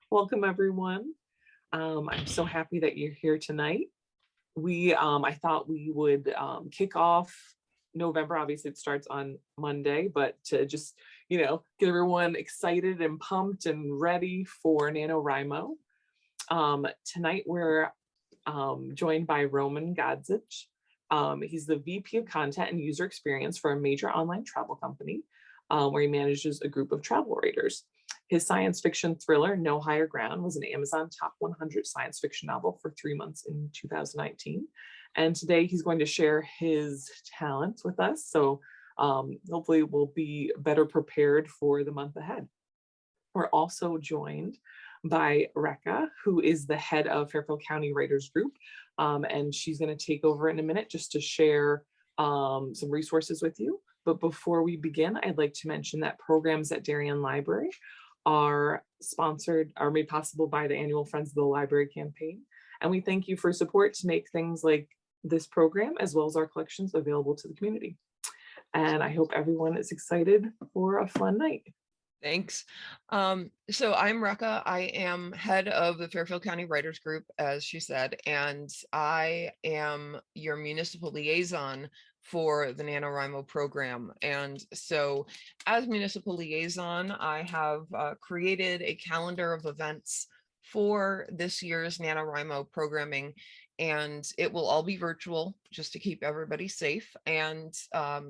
Welcome, everyone. I'm so happy that you're here tonight. I thought we would kick off November. Obviously, it starts on Monday, but to just, get everyone excited and pumped and ready for NaNoWriMo. Tonight, we're joined by Roman Godzich. He's the VP of Content and User Experience for a major online travel company, where he manages a group of travel writers. His science fiction thriller, No Higher Ground, was an Amazon Top 100 science fiction novel for 3 months in 2019. And today he's going to share his talents with us. So hopefully we'll be better prepared for the month ahead. We're also joined by Rekha, who is the head of Fairfield County Writers Group. And she's going to take over in a minute just to share some resources with you. But before we begin, I'd like to mention that programs at Darien Library are made possible by the annual Friends of the Library campaign. And we thank you for support to make things like this program, as well as our collections, available to the community. And I hope everyone is excited for a fun night. Thanks. So I'm Rekha. I am head of the Fairfield County Writers Group, as she said, and I am your municipal liaison for the NaNoWriMo program. And so as municipal liaison, I have created a calendar of events for this year's NaNoWriMo programming, and it will all be virtual just to keep everybody safe. And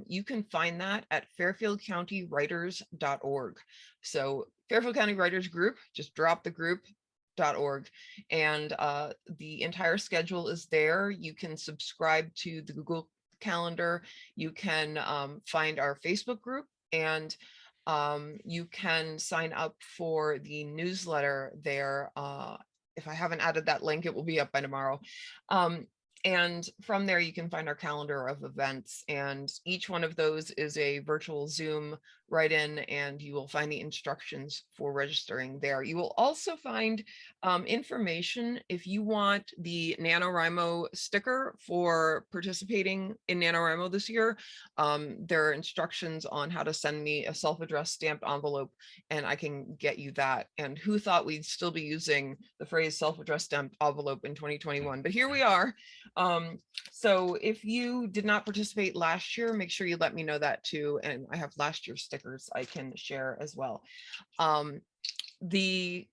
you can find that at fairfieldcountywriters.org. So Fairfield County Writers Group, just drop the group.org, and the entire schedule is there. You can subscribe to the Google Calendar. You can find our Facebook group, and you can sign up for the newsletter there. If I haven't added that link, it will be up by tomorrow. And from there, you can find our calendar of events, and each one of those is a virtual Zoom write-in, and you will find the instructions for registering there. You will also find information if you want the NaNoWriMo sticker for participating in NaNoWriMo this year. There are instructions on how to send me a self-addressed stamped envelope, and I can get you that. And who thought we'd still be using the phrase self-addressed stamped envelope in 2021? But here we are. So if you did not participate last year, make sure you let me know that too. And I have last year's stickers I can share as well. The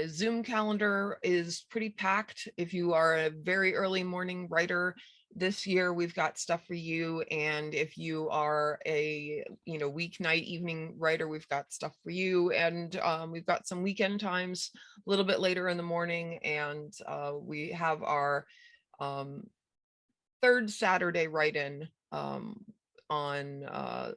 Zoom calendar is pretty packed. If you are a very early morning writer, this year we've got stuff for you. And if you are a weeknight evening writer, we've got stuff for you. And we've got some weekend times a little bit later in the morning. And we have our third Saturday write-in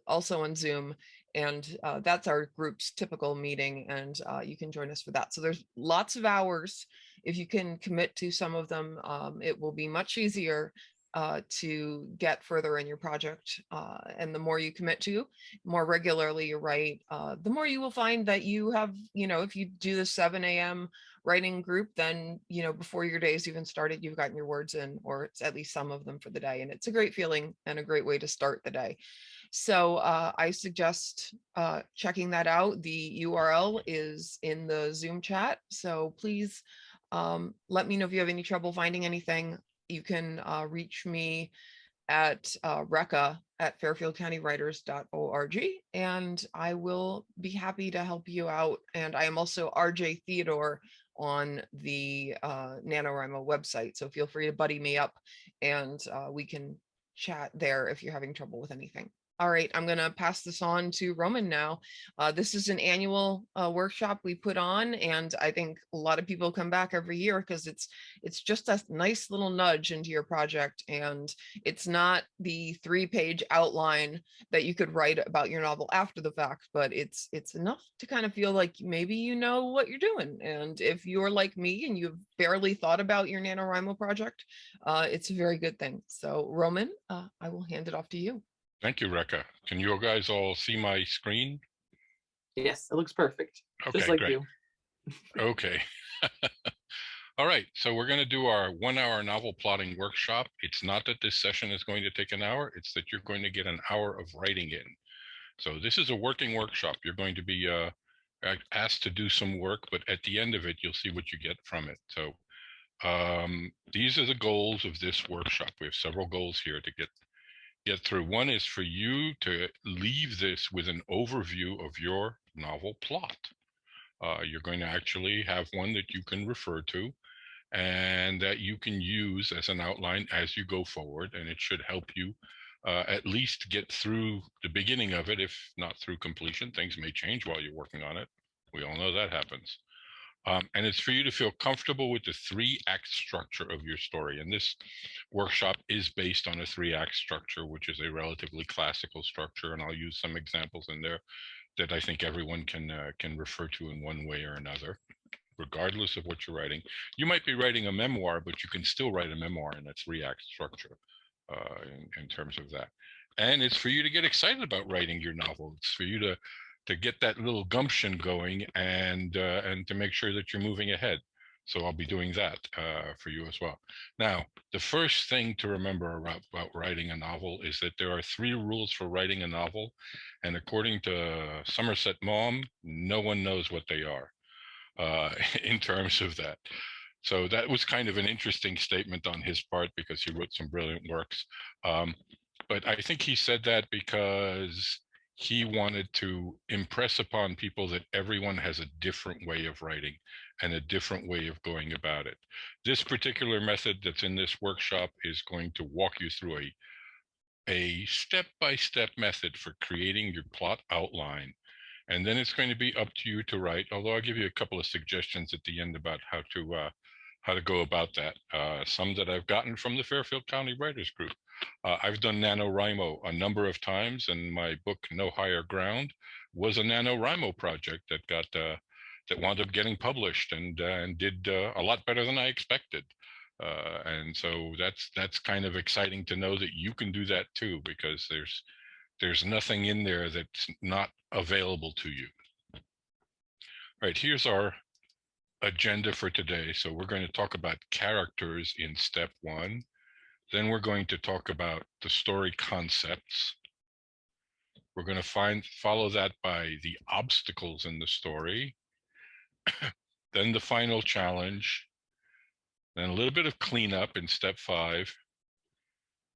also on Zoom, and that's our group's typical meeting, and you can join us for that. So there's lots of hours. If you can commit to some of them, it will be much easier to get further in your project. And the more you commit to, more regularly you write, the more you will find that you have, if you do the 7 a.m. writing group, then, before your day's even started, you've gotten your words in, or it's at least some of them for the day. And it's a great feeling and a great way to start the day. So I suggest checking that out. The URL is in the Zoom chat. So please let me know if you have any trouble finding anything. You can reach me at Rekha at fairfieldcountywriters.org, and I will be happy to help you out. And I am also RJ Theodore on the NaNoWriMo website. So feel free to buddy me up, and we can chat there if you're having trouble with anything. All right, I'm going to pass this on to Roman now. This is an annual workshop we put on, and I think a lot of people come back every year because it's just a nice little nudge into your project, and it's not the 3-page outline that you could write about your novel after the fact, but it's enough to kind of feel like maybe you know what you're doing. And if you're like me and you've barely thought about your NaNoWriMo project, it's a very good thing. So Roman, I will hand it off to you. Thank you, Rekha. Can you guys all see my screen? Yes, it looks perfect. Okay, Just like great. you. Okay. All right, so we're going to do our 1-hour novel plotting workshop. It's not that this session is going to take an hour, it's that you're going to get an hour of writing in. So this is a working workshop. You're going to be asked to do some work, but at the end of it, you'll see what you get from it. So these are the goals of this workshop. We have several goals here to get through. One is for you to leave this with an overview of your novel plot. You're going to actually have one that you can refer to and that you can use as an outline as you go forward, and it should help you at least get through the beginning of it, if not through completion. Things may change while you're working on it. We all know that happens. And it's for you to feel comfortable with the 3-act structure of your story. And this workshop is based on a 3-act structure, which is a relatively classical structure. And I'll use some examples in there that I think everyone can refer to in one way or another, regardless of what you're writing. You might be writing a memoir, but you can still write a memoir in a 3-act structure in terms of that. And it's for you to get excited about writing your novel. It's for you to get that little gumption going and to make sure that you're moving ahead. So I'll be doing that for you as well. Now, the first thing to remember about writing a novel is that there are 3 rules for writing a novel. And according to Somerset Maugham, no one knows what they are in terms of that. So that was kind of an interesting statement on his part because he wrote some brilliant works. But I think he said that because he wanted to impress upon people that everyone has a different way of writing and a different way of going about it. This particular method that's in this workshop is going to walk you through a step-by-step method for creating your plot outline. And then it's going to be up to you to write, although I'll give you a couple of suggestions at the end about how to go about that. Some that I've gotten from the Fairfield County Writers Group. I've done NaNoWriMo a number of times, and my book No Higher Ground was a NaNoWriMo project that wound up getting published and did a lot better than I expected. And so that's kind of exciting to know that you can do that too, because there's nothing in there that's not available to you. All right, here's our agenda for today. So we're going to talk about characters in step 1. Then we're going to talk about the story concepts. We're going to follow that by the obstacles in the story. Then the final challenge. Then a little bit of cleanup in step 5.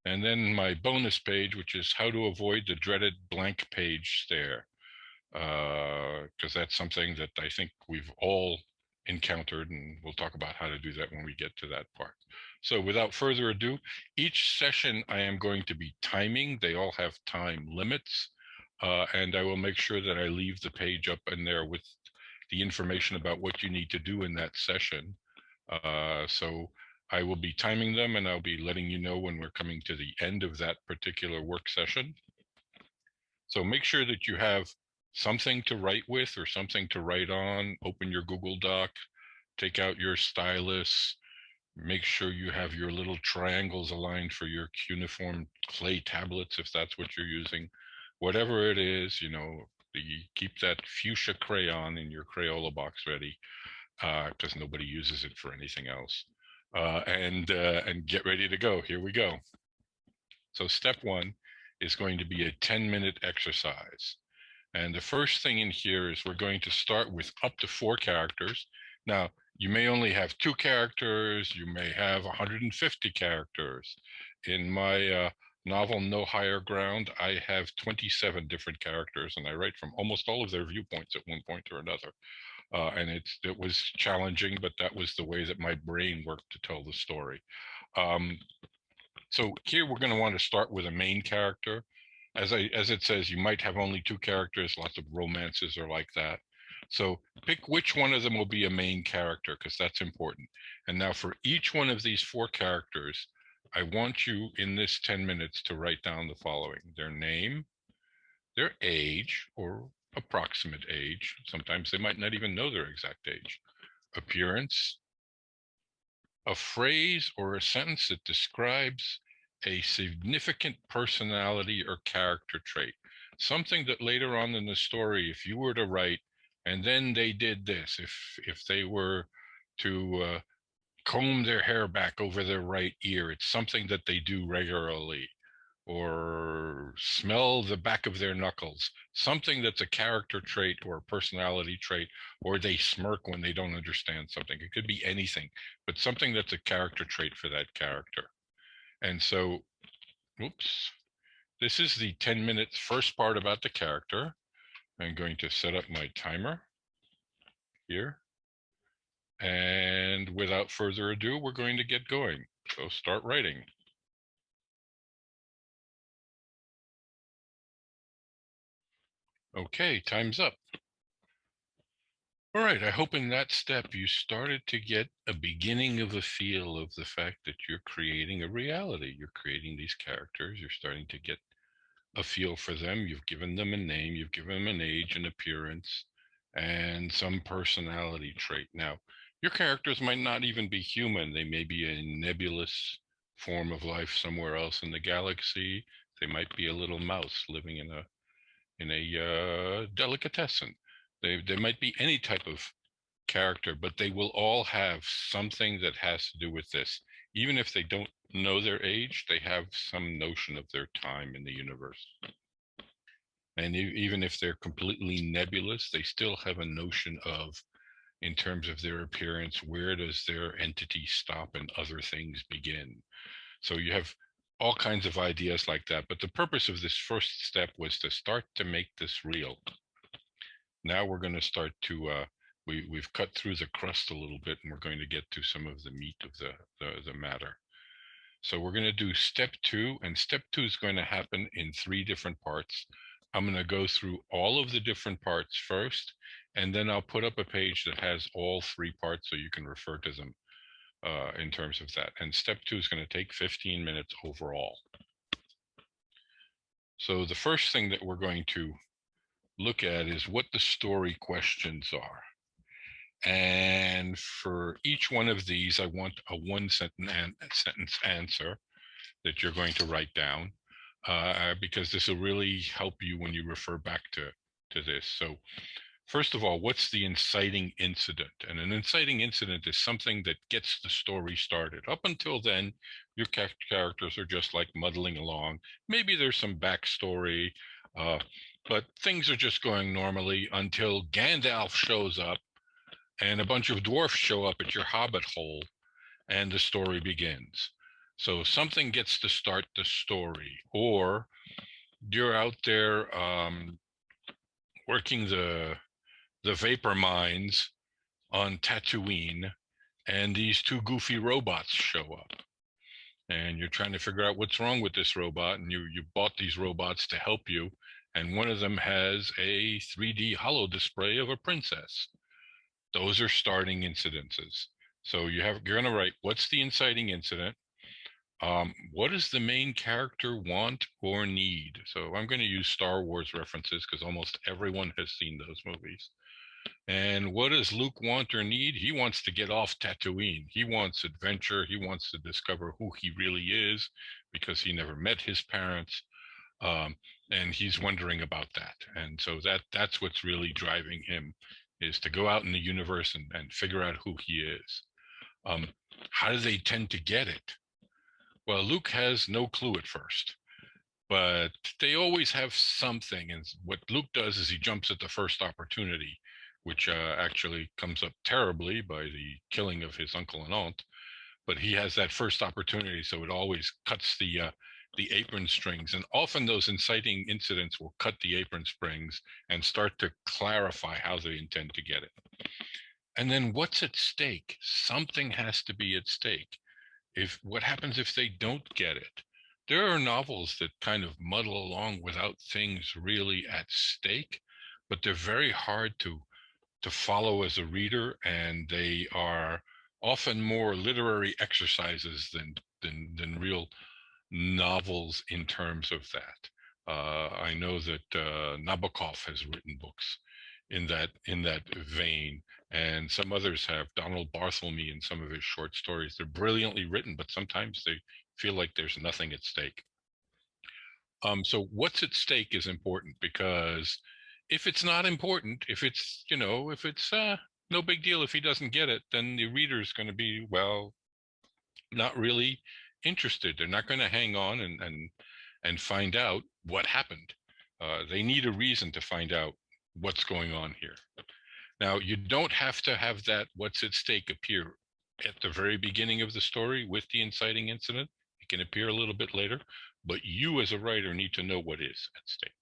And then my bonus page, which is how to avoid the dreaded blank page stare. Because that's something that I think we've all encountered, and we'll talk about how to do that when we get to that part. So without further ado, each session I am going to be timing. They all have time limits, and I will make sure that I leave the page up in there with the information about what you need to do in that session. So I will be timing them, and I'll be letting you know when we're coming to the end of that particular work session. So make sure that you have something to write with or something to write on. Open your Google Doc, take out your stylus, make sure you have your little triangles aligned for your cuneiform clay tablets, if that's what you're using. Whatever it is, you keep that fuchsia crayon in your Crayola box ready, because nobody uses it for anything else. And get ready to go. Here we go. So step 1 is going to be a 10-minute exercise. And the first thing in here is we're going to start with up to 4 characters. Now, you may only have 2 characters, you may have 150 characters. In my novel, No Higher Ground, I have 27 different characters, and I write from almost all of their viewpoints at one point or another. And it was challenging, but that was the way that my brain worked to tell the story. So here we're going to want to start with a main character. As it says, you might have only 2 characters. Lots of romances are like that. So pick which one of them will be a main character, because that's important. And now for each one of these 4 characters, I want you in this 10 minutes to write down the following: their name, their age or approximate age. Sometimes they might not even know their exact age. Appearance, a phrase or a sentence that describes a significant personality or character trait, something that later on in the story, if you were to write, and then they did this, if they were to comb their hair back over their right ear, it's something that they do regularly. or smell the back of their knuckles, something that's a character trait or a personality trait, or they smirk when they don't understand something. It could be anything, but something that's a character trait for that character. And so, oops, this is the 10 minutes first part about the character. I'm going to set up my timer here. And without further ado, we're going to get going. So start writing. Okay, time's up. All right, I hope in that step you started to get a beginning of a feel of the fact that you're creating a reality. You're creating these characters. You're starting to get a feel for them. You've given them a name. You've given them an age, an appearance, and some personality trait. Now, your characters might not even be human. They may be a nebulous form of life somewhere else in the galaxy. They might be a little mouse living in a delicatessen. There might be any type of character, but they will all have something that has to do with this. Even if they don't know their age, they have some notion of their time in the universe. And even if they're completely nebulous, they still have a notion of, in terms of their appearance, where does their entity stop and other things begin? So you have all kinds of ideas like that. But the purpose of this first step was to start to make this real. Now we're going to start to, we've cut through the crust a little bit, and we're going to get to some of the meat of the matter. So we're going to do step 2, and step 2 is going to happen in 3 different parts. I'm going to go through all of the different parts first, and then I'll put up a page that has all 3 parts so you can refer to them in terms of that. And step 2 is going to take 15 minutes overall. So the first thing that we're going to look at is what the story questions are. And for each one of these, I want a 1-sentence answer that you're going to write down, because this will really help you when you refer back to this. So first of all, what's the inciting incident? And an inciting incident is something that gets the story started. Up until then, your characters are just like muddling along. Maybe there's some backstory, but things are just going normally until Gandalf shows up and a bunch of dwarfs show up at your hobbit hole, and the story begins. So something gets to start the story, or you're out there working the vapor mines on Tatooine, and these 2 goofy robots show up, and you're trying to figure out what's wrong with this robot, and you bought these robots to help you, and one of them has a 3D holo display of a princess. Those are starting incidences. So you're going to write, what's the inciting incident? What does the main character want or need? So I'm going to use Star Wars references because almost everyone has seen those movies. And what does Luke want or need? He wants to get off Tatooine. He wants adventure. He wants to discover who he really is because he never met his parents. And he's wondering about that. And so that's what's really driving him, is to go out in the universe and figure out who he is. How do they tend to get it? Well, Luke has no clue at first, but they always have something. And what Luke does is he jumps at the first opportunity, which actually comes up terribly by the killing of his uncle and aunt. But he has that first opportunity, so it always cuts the apron strings. And often those inciting incidents will cut the apron strings and start to clarify how they intend to get it. And then what's at stake? Something has to be at stake. What happens if they don't get it? There are novels that kind of muddle along without things really at stake, but they're very hard to follow as a reader, and they are often more literary exercises than real novels in terms of that. I know that Nabokov has written books in that vein, and some others have. Donald Barthelme in some of his short stories, they're brilliantly written, but sometimes they feel like there's nothing at stake. So what's at stake is important, because if it's not important, if it's no big deal if he doesn't get it, then the reader is going to be, well, not really interested. They're not going to hang on and find out what happened. They need a reason to find out what's going on here. Now, you don't have to have that what's at stake appear at the very beginning of the story with the inciting incident. It can appear a little bit later, but you as a writer need to know what is at stake.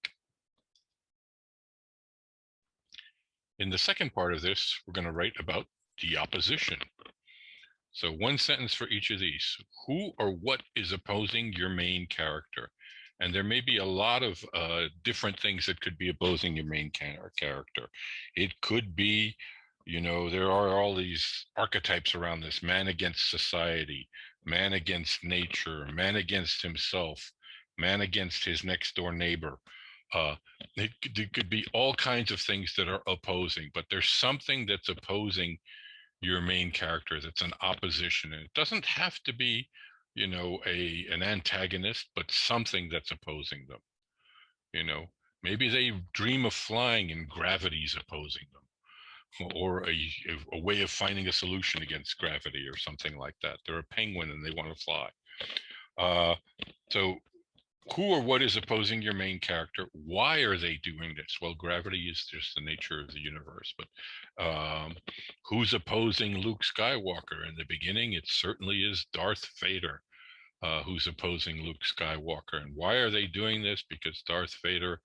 In the second part of this, we're going to write about the opposition. So one sentence for each of these. Who or what is opposing your main character? And there may be a lot of different things that could be opposing your main character. It could be, there are all these archetypes around this: man against society, man against nature, man against himself, man against his next door neighbor. It could be all kinds of things that are opposing, but there's something that's opposing your main character, that's an opposition. And it doesn't have to be, an antagonist, but something that's opposing them. Maybe they dream of flying and gravity's opposing them, or a way of finding a solution against gravity or something like that. They're a penguin and they want to fly. So who or what is opposing your main character? Why are they doing this? Well, gravity is just the nature of the universe, but who's opposing Luke Skywalker? In the beginning, it certainly is Darth Vader who's opposing Luke Skywalker. And why are they doing this? Because Darth Vader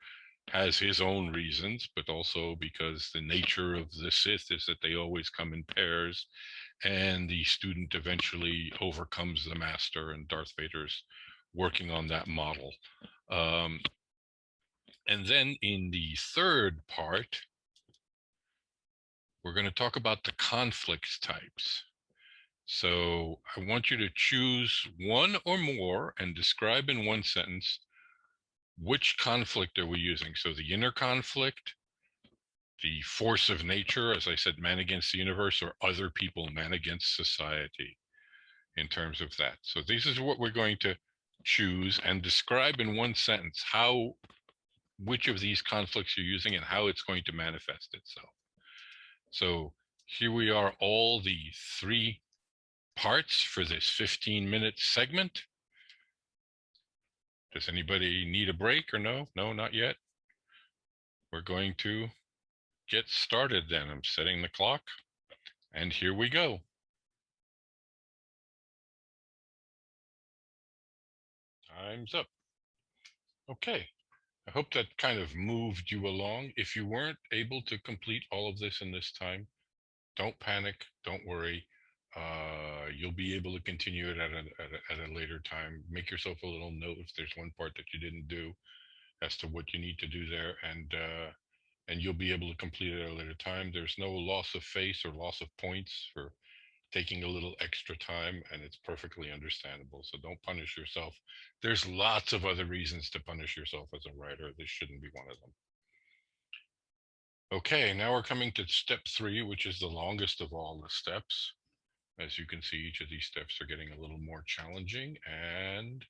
has his own reasons, but also because the nature of the Sith is that they always come in pairs, and the student eventually overcomes the master, and Darth Vader's working on that model. And then in the third part, we're going to talk about the conflict types. So I want you to choose one or more and describe in one sentence which conflict are we using. So the inner conflict, the force of nature, as I said, man against the universe, or other people, man against society, in terms of that. So this is what we're going to choose and describe in one sentence which of these conflicts you're using and how it's going to manifest itself. So here we are, all the 3 parts for this 15-minute segment. Does anybody need a break or no? No, not yet. We're going to get started then. I'm setting the clock, and here we go. Time's up. Okay. I hope that kind of moved you along. If you weren't able to complete all of this in this time, don't panic, don't worry. You'll be able to continue it at a later time. Make yourself a little note if there's one part that you didn't do as to what you need to do there, and you'll be able to complete it at a later time. There's no loss of face or loss of points for taking a little extra time, and it's perfectly understandable. So don't punish yourself. There's lots of other reasons to punish yourself as a writer. This shouldn't be one of them. Okay, now we're coming to step 3, which is the longest of all the steps. As you can see, each of these steps are getting a little more challenging, and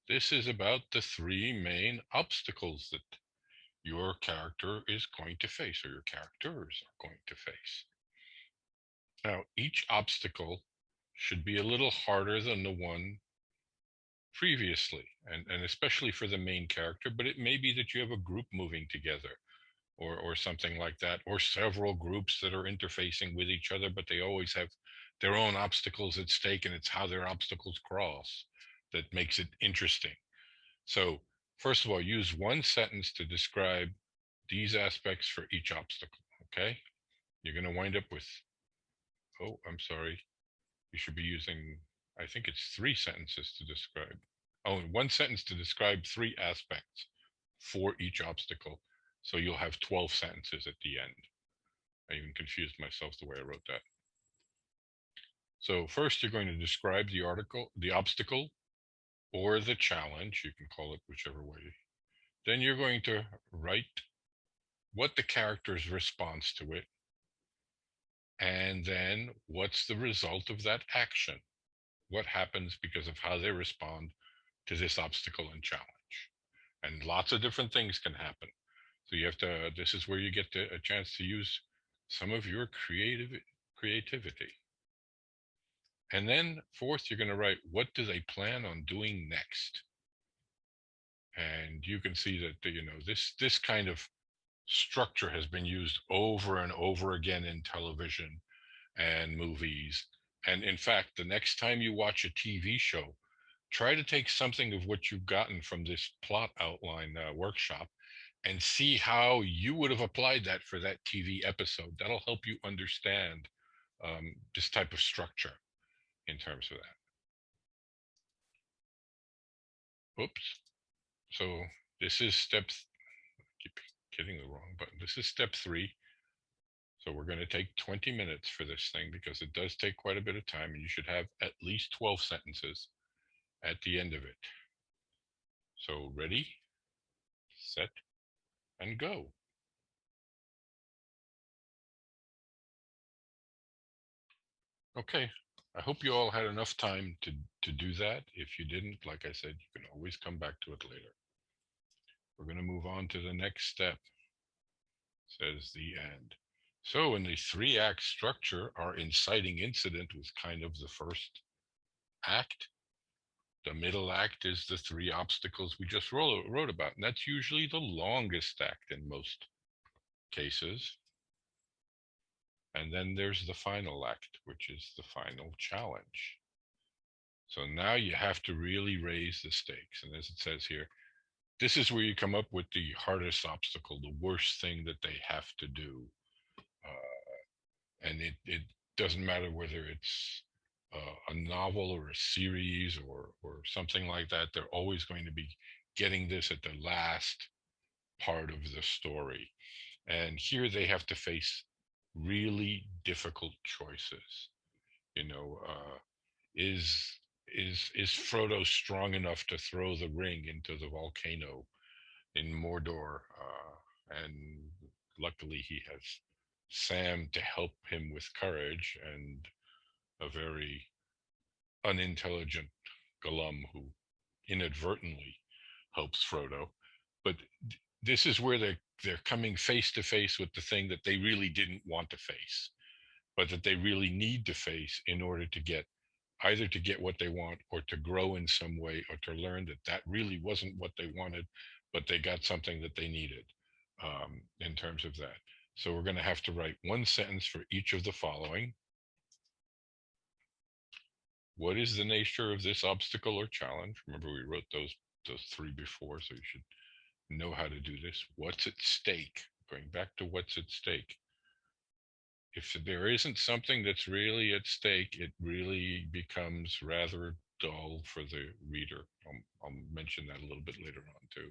this is about the 3 main obstacles that your character is going to face, or your characters are going to face. Now, each obstacle should be a little harder than the one previously, and especially for the main character, but it may be that you have a group moving together, or something like that, or several groups that are interfacing with each other, but they always have their own obstacles at stake, and it's how their obstacles cross that makes it interesting. So first of all, use one sentence to describe these aspects for each obstacle, okay? You're going to wind up with, oh, I'm sorry, you should be using, I think it's 3 sentences to describe. Oh, 1 sentence to describe 3 aspects for each obstacle. So you'll have 12 sentences at the end. I even confused myself the way I wrote that. So first, you're going to describe the obstacle, or the challenge. You can call it whichever way. Then you're going to write what the character's response to it, and then what's the result of that action. What happens because of how they respond to this obstacle and challenge. And lots of different things can happen. So you have to, this is where you get a chance to use some of your creativity. And then fourth, you're going to write, what do they plan on doing next? And you can see that, this kind of structure has been used over and over again in television and movies. And in fact, the next time you watch a TV show, try to take something of what you've gotten from this plot outline workshop and see how you would have applied that for that TV episode. That'll help you understand this type of structure in terms of that. Oops. So this is keep hitting the wrong button. This is step 3. So we're going to take 20 minutes for this thing because it does take quite a bit of time, and you should have at least 12 sentences at the end of it. So ready, set, and go. Okay, I hope you all had enough time to do that. If you didn't, like I said, you can always come back to it later. We're going to move on to the next step, says the end. So in the 3-act structure, our inciting incident was kind of the first act. The middle act is the 3 obstacles we just wrote about, and that's usually the longest act in most cases. And then there's the final act, which is the final challenge. So now you have to really raise the stakes. And as it says here, this is where you come up with the hardest obstacle, the worst thing that they have to do. And it doesn't matter whether it's a novel or a series or something like that. They're always going to be getting this at the last part of the story. And here they have to face really difficult choices. Is Frodo strong enough to throw the ring into the volcano in Mordor? And luckily he has Sam to help him with courage, and a very unintelligent Gollum who inadvertently helps Frodo. But this is where they're coming face to face with the thing that they really didn't want to face, but that they really need to face in order to get either to get what they want or to grow in some way, or to learn that that really wasn't what they wanted, but they got something that they needed in terms of that. So we're going to have to write 1 sentence for each of the following. What is the nature of this obstacle or challenge? Remember, we wrote those 3 before, so you should know how to do this. What's at stake? Going back to what's at stake. If there isn't something that's really at stake, it really becomes rather dull for the reader. I'll mention that a little bit later on too.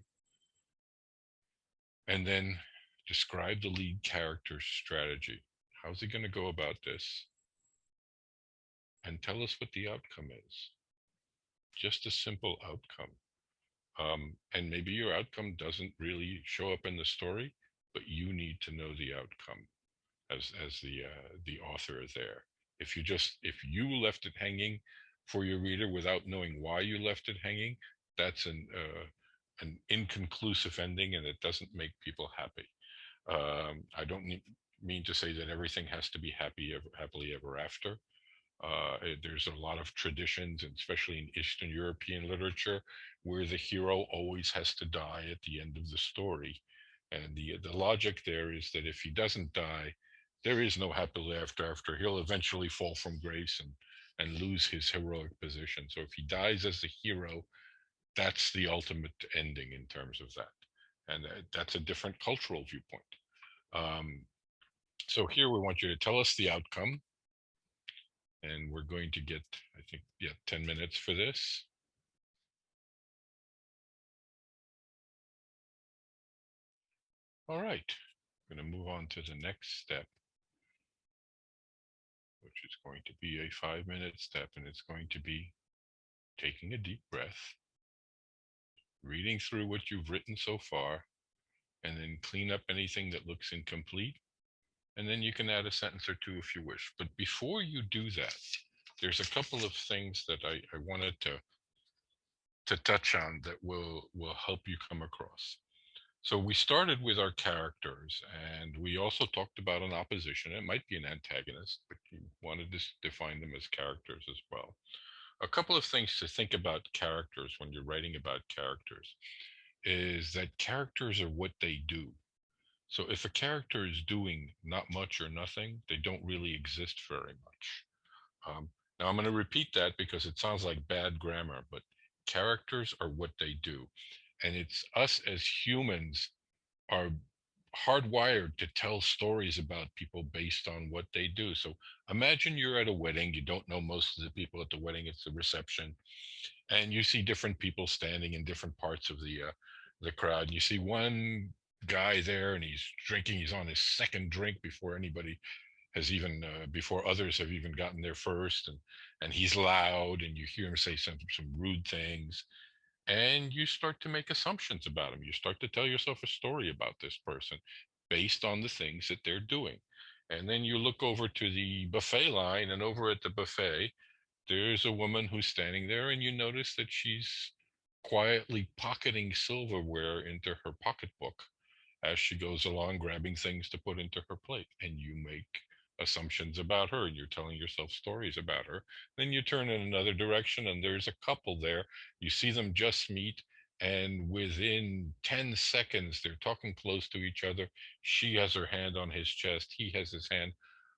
And then describe the lead character's strategy. How's he going to go about this? And tell us what the outcome is. Just a simple outcome. And maybe your outcome doesn't really show up in the story, but you need to know the outcome as the author there. If you left it hanging for your reader without knowing why you left it hanging, that's an inconclusive ending, and it doesn't make people happy. I don't mean to say that everything has to be happily ever after. There's a lot of traditions, and especially in Eastern European literature, where the hero always has to die at the end of the story. And the logic there is that if he doesn't die, there is no happily ever after. He'll eventually fall from grace and lose his heroic position. So if he dies as the hero, that's the ultimate ending in terms of that. And that's a different cultural viewpoint. So here we want you to tell us the outcome. And we're going to get, I think, 10 minutes for this. All right, I'm going to move on to the next step, which is going to be a 5-minute step, and it's going to be taking a deep breath, reading through what you've written so far, and then clean up anything that looks incomplete. And then you can add a sentence or 2 if you wish. But before you do that, there's a couple of things that I wanted to touch on that will help you come across. So we started with our characters, and we also talked about an opposition. It might be an antagonist, but you wanted to define them as characters as well. A couple of things to think about characters when you're writing about characters. is that characters are what they do. So if a character is doing not much or nothing, they don't really exist very much. Now I'm going to repeat that because it sounds like bad grammar, but characters are what they do. And it's us as humans are hardwired to tell stories about people based on what they do. So imagine you're at a wedding, you don't know most of the people at the wedding, it's the reception, and you see different people standing in different parts of the crowd. And you see one guy there, and he's drinking. He's on his second drink before anybody has even before others have even gotten there first, and he's loud, and you hear him say some rude things, and you start to make assumptions about him. You start to tell yourself a story about this person based on the things that they're doing. And then you look over to the buffet line, and over at the buffet, there's a woman who's standing there, and you notice that she's quietly pocketing silverware into her pocketbook as she goes along, grabbing things to put into her plate. And you make assumptions about her, and you're telling yourself stories about her. Then you turn in another direction, and there's a couple there. You see them just meet, and within 10 seconds, they're talking close to each other. She has her hand on his chest, he has his hand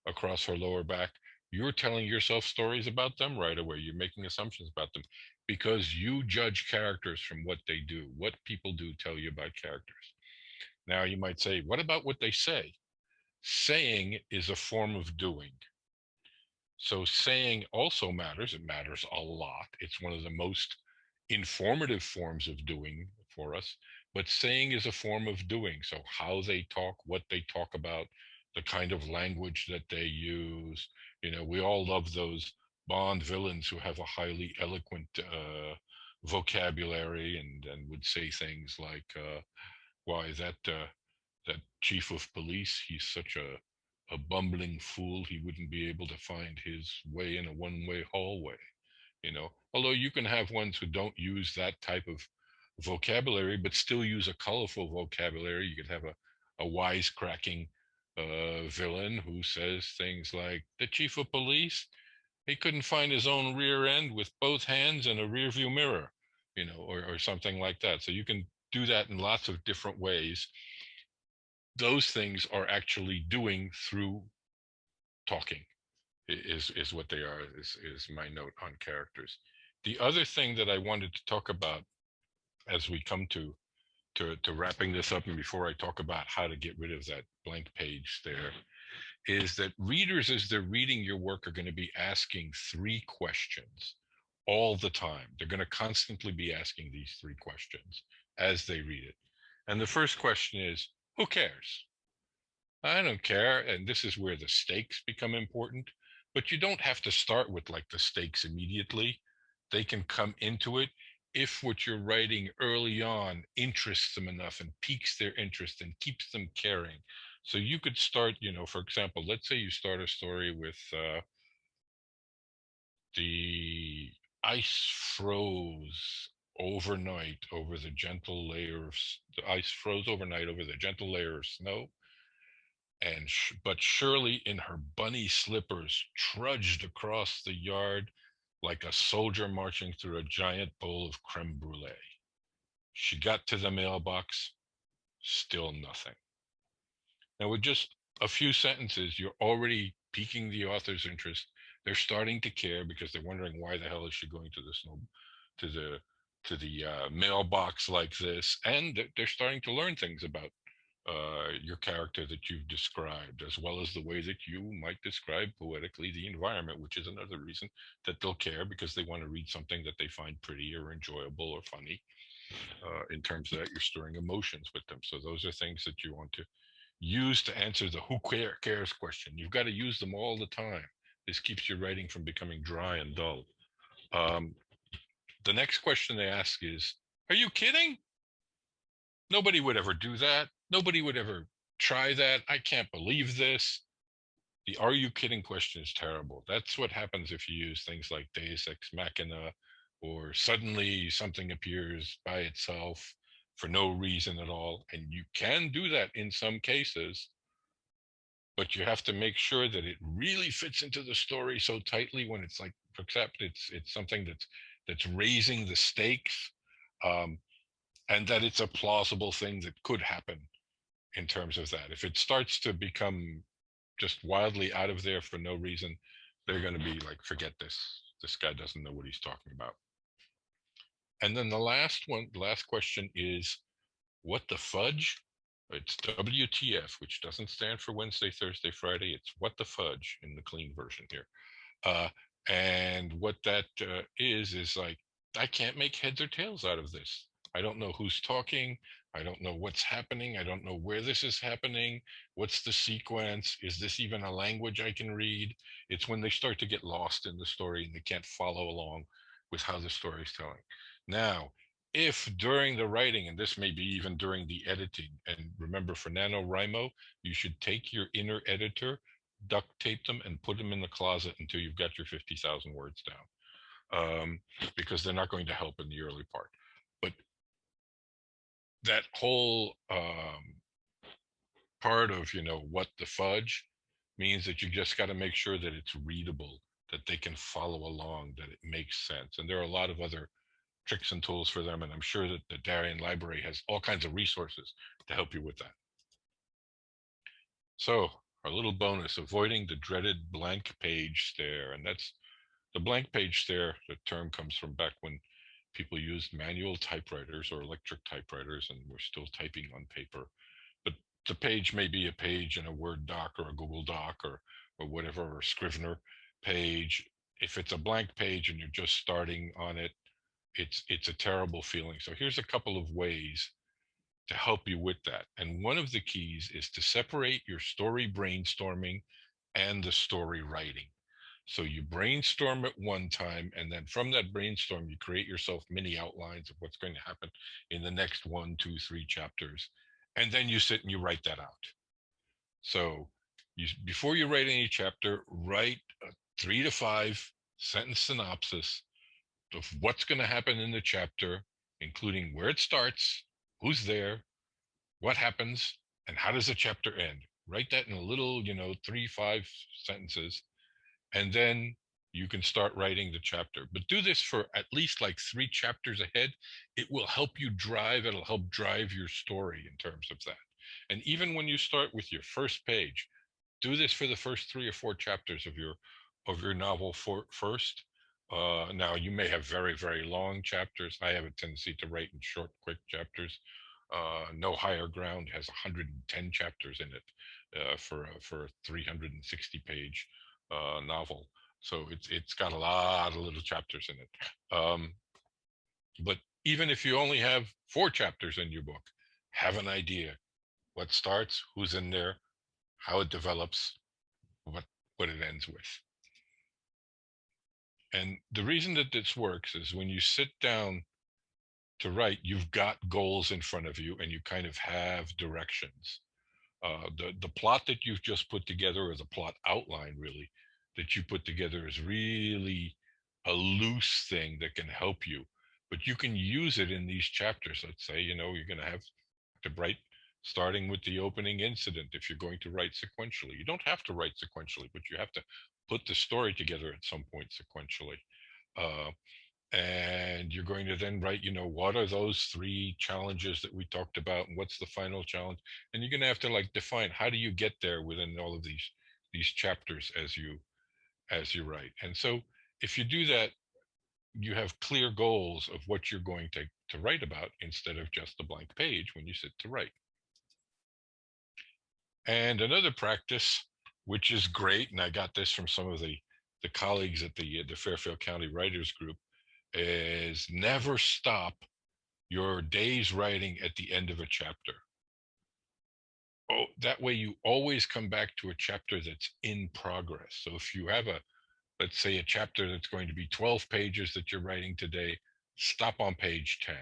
across her lower back. You're telling yourself stories about them right away. You're making assumptions about them because you judge characters from what they do. What people do tell you about characters. Now, you might say, what about what they say? Saying is a form of doing. So saying also matters. It matters a lot. It's one of the most informative forms of doing for us. But saying is a form of doing. So how they talk, what they talk about, the kind of language that they use. You know, we all love those Bond villains who have a highly eloquent vocabulary and would say things like, why that chief of police, he's such a bumbling fool, he wouldn't be able to find his way in a one-way hallway. You know, although you can have ones who don't use that type of vocabulary but still use a colorful vocabulary. You could have a wisecracking villain who says things like, the chief of police, he couldn't find his own rear end with both hands and a rear view mirror, you know, or something like that. So you can do that in lots of different ways. Those things are actually doing through talking, is what they are, is my note on characters. The other thing that I wanted to talk about as we come to wrapping this up, and before I talk about how to get rid of that blank page there, is that readers, as they're reading your work, are going to be asking three questions all the time. They're going to constantly be asking these three questions as they read it. And the first question is, who cares? I don't care. And this is where the stakes become important. But you don't have to start with like the stakes immediately. They can come into it if what you're writing early on interests them enough and piques their interest and keeps them caring. So you could start, you know, for example, let's say you start a story with the ice froze overnight over the gentle layer of the ice froze overnight over the gentle layer of snow, and but Shirley in her bunny slippers trudged across the yard like a soldier marching through a giant bowl of creme brulee. She got to the mailbox, still nothing. Now, with just a few sentences, you're already piquing the author's interest. They're starting to care because they're wondering, why the hell is she going to the snow, to the mailbox like this, and they're starting to learn things about your character that you've described, as well as the way that you might describe poetically the environment, which is another reason that they'll care, because they want to read something that they find pretty or enjoyable or funny. In terms of that, you're stirring emotions with them. So those are things that you want to use to answer the who cares question. You've got to use them all the time. This keeps your writing from becoming dry and dull. The next question they ask is, are you kidding? Nobody would ever do that. Nobody would ever try that. I can't believe this. The are you kidding question is terrible. That's what happens if you use things like deus ex machina, or suddenly something appears by itself for no reason at all. And you can do that in some cases, but you have to make sure that it really fits into the story so tightly when it's like, except it's something that's raising the stakes. and that it's a plausible thing that could happen in terms of that. If it starts to become just wildly out of there for no reason, they're going to be like, forget this. This guy doesn't know what he's talking about. And then the last question is, what the fudge? It's WTF, which doesn't stand for Wednesday, Thursday, Friday. It's what the fudge in the clean version here. And what that is like, I can't make heads or tails out of this. I don't know who's talking. I don't know what's happening. I don't know where this is happening. What's the sequence? Is this even a language I can read? It's when they start to get lost in the story and they can't follow along with how the story is telling. Now, if during the writing, and this may be even during the editing, and remember for NaNoWriMo, you should take your inner editor, duct tape them, and put them in the closet until you've got your 50,000 words down, because they're not going to help in the early part. But that whole part of, what the fudge means that you just got to make sure that it's readable, that they can follow along, that it makes sense. And there are a lot of other tricks and tools for them. And I'm sure that the Darien Library has all kinds of resources to help you with that. So our little bonus, avoiding the dreaded blank page stare. And that's the blank page stare. The term comes from back when people used manual typewriters or electric typewriters and were still typing on paper. But the page may be a page in a Word doc or a Google Doc or whatever, or a Scrivener page. If it's a blank page and you're just starting on it, it's a terrible feeling. So here's a couple of ways to help you with that. And one of the keys is to separate your story brainstorming and the story writing. So you brainstorm at one time, and then from that brainstorm, you create yourself mini outlines of what's going to happen in the next 1, 2, 3 chapters. And then you sit and you write that out. So before you write any chapter, write a 3 to 5 sentence synopsis of what's going to happen in the chapter, including where it starts, who's there, what happens, and how does the chapter end. Write that in a little, 3, 5 sentences, and then you can start writing the chapter. But do this for at least like 3 chapters ahead. It will help you it'll help drive your story in terms of that. And even when you start with your first page, do this for the first 3 or 4 chapters of your novel first. Now you may have very, very long chapters. I have a tendency to write in short, quick chapters. No Higher Ground has 110 chapters in it for a 360 page novel. So it's got a lot of little chapters in it. But even if you only have 4 chapters in your book, have an idea what starts, who's in there, how it develops, what it ends with. And the reason that this works is when you sit down to write, you've got goals in front of you and you kind of have directions. The plot that you've just put together, or the plot outline really, that you put together, is really a loose thing that can help you. But you can use it in these chapters. Let's say, you're going to have to write starting with the opening incident if you're going to write sequentially. You don't have to write sequentially, but you have to put the story together at some point sequentially. And you're going to then write, what are those 3 challenges that we talked about, and what's the final challenge? And you're going to have to like define, how do you get there within all of these chapters as you write. And so if you do that, you have clear goals of what you're going to write about, instead of just a blank page when you sit to write. And another practice, which is great, and I got this from some of the colleagues at the Fairfield County Writers Group, is never stop your day's writing at the end of a chapter. Oh, that way you always come back to a chapter that's in progress. So if you have let's say a chapter that's going to be 12 pages that you're writing today, stop on page 10,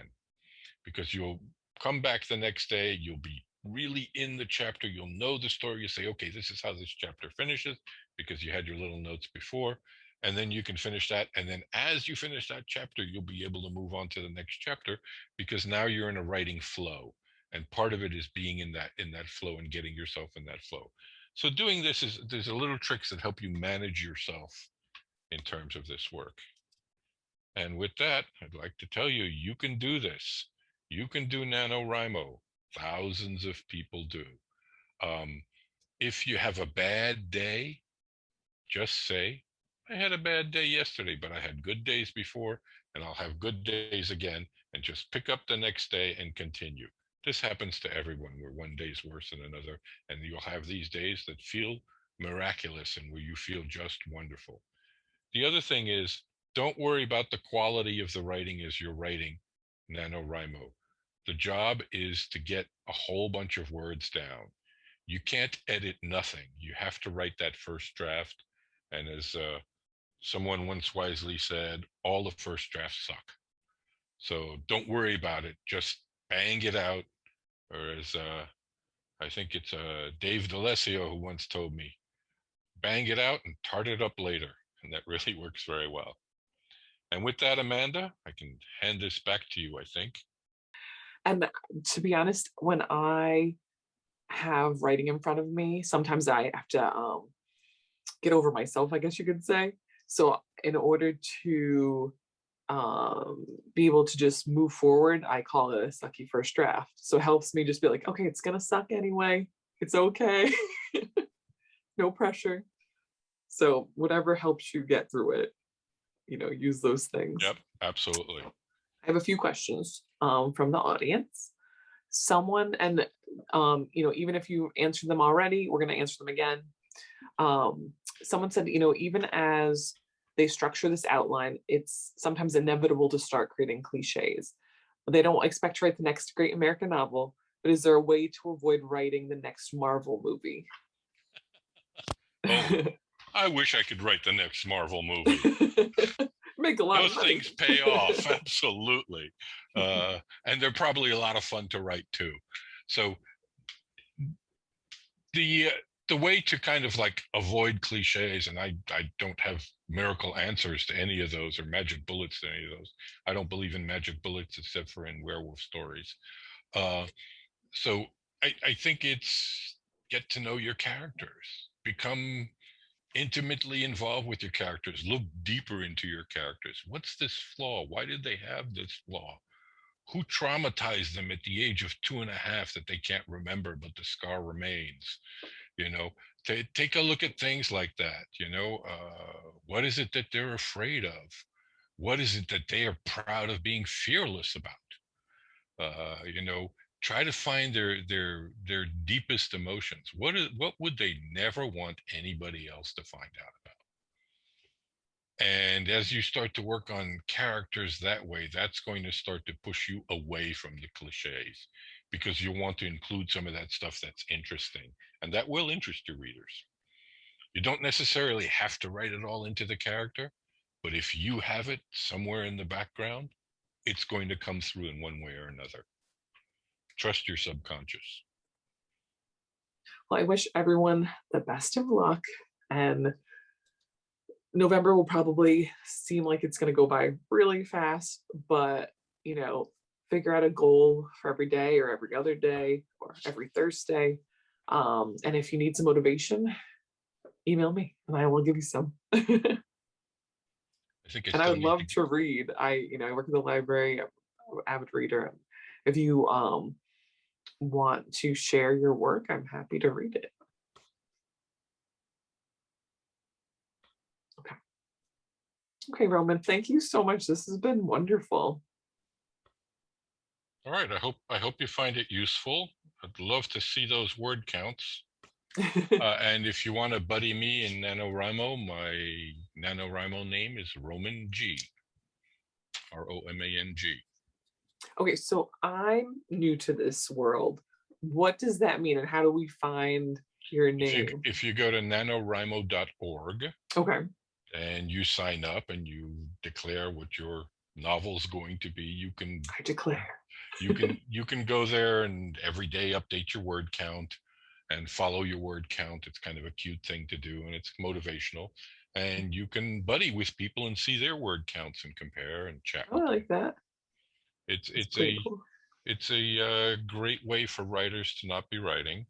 because you'll come back the next day, you'll be really in the chapter, you'll know the story, you say, okay, this is how this chapter finishes, because you had your little notes before, and then you can finish that. And then as you finish that chapter, you'll be able to move on to the next chapter, because now you're in a writing flow. And part of it is being in that flow and getting yourself in that flow. So doing this there's a little tricks that help you manage yourself in terms of this work. And with that, I'd like to tell you, you can do this. You can do NaNoWriMo. Thousands of people do. If you have a bad day, just say, I had a bad day yesterday, but I had good days before, and I'll have good days again, and just pick up the next day and continue. This happens to everyone, where one day's worse than another, and you'll have these days that feel miraculous and where you feel just wonderful. The other thing is, don't worry about the quality of the writing as you're writing NaNoWriMo. The job is to get a whole bunch of words down. You can't edit nothing. You have to write that first draft. And as someone once wisely said, all the first drafts suck. So don't worry about it. Just bang it out. Or as I think it's Dave D'Alessio who once told me, bang it out and tart it up later. And that really works very well. And with that, Amanda, I can hand this back to you, I think. And to be honest, when I have writing in front of me, sometimes I have to get over myself, I guess you could say. So in order to be able to just move forward, I call it a sucky first draft. So it helps me just be like, okay, it's gonna suck anyway. It's okay. No pressure. So whatever helps you get through it, use those things. Yep, absolutely. I have a few questions from the audience. Someone, and even if you answered them already, we're going to answer them again. Someone said, even as they structure this outline, it's sometimes inevitable to start creating cliches. They don't expect to write the next great American novel, but is there a way to avoid writing the next Marvel movie? Oh, I wish I could write the next Marvel movie. Make a lot Those of money. things pay off, absolutely. And they're probably a lot of fun to write too. So the way to kind of like avoid cliches, and I don't have miracle answers to any of those or magic bullets to any of those. I don't believe in magic bullets except for in werewolf stories. So I think it's get to know your characters, become intimately involved with your characters, look deeper into your characters. What's this flaw? Why did they have this flaw? Who traumatized them at the age of 2.5 that they can't remember, but the scar remains? Take a look at things like that. What is it that they're afraid of? What is it that they are proud of being fearless about? Try to find their deepest emotions. What would they never want anybody else to find out about? And as you start to work on characters that way, that's going to start to push you away from the cliches, because you want to include some of that stuff that's interesting, and that will interest your readers. You don't necessarily have to write it all into the character, but if you have it somewhere in the background, it's going to come through in one way or another. Trust your subconscious. Well, I wish everyone the best of luck, and November will probably seem like it's going to go by really fast, but figure out a goal for every day or every other day or every Thursday. And if you need some motivation, email me and I will give you some. I think and I would love to read. I work in the library, I'm an avid reader. If you want to share your work, I'm happy to read it. Okay, Roman, thank you so much. This has been wonderful. All right, I hope you find it useful. I'd love to see those word counts. And if you want to buddy me in NaNoWriMo, my NaNoWriMo name is Roman G. ROMANG. Okay, so I'm new to this world. What does that mean, and how do we find your name? If you go to NaNoWriMo.org, okay, and you sign up and you declare what your novel's going to be, you can. I declare. You can go there and every day update your word count and follow your word count. It's kind of a cute thing to do, and it's motivational. And you can buddy with people and see their word counts and compare and chat. Oh, I like that. It's a great way for writers to not be writing,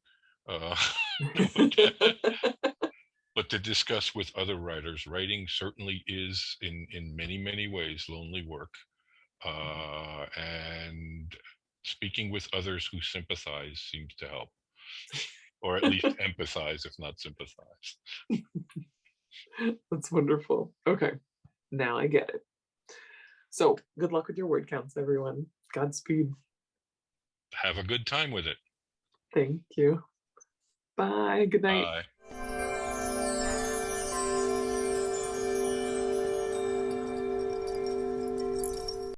but to discuss with other writers. Writing certainly is in many ways lonely work, and speaking with others who sympathize seems to help, or at least empathize, if not sympathize. That's wonderful. Okay, now I get it. So good luck with your word counts, everyone. Godspeed. Have a good time with it. Thank you. Bye. Good night. Bye.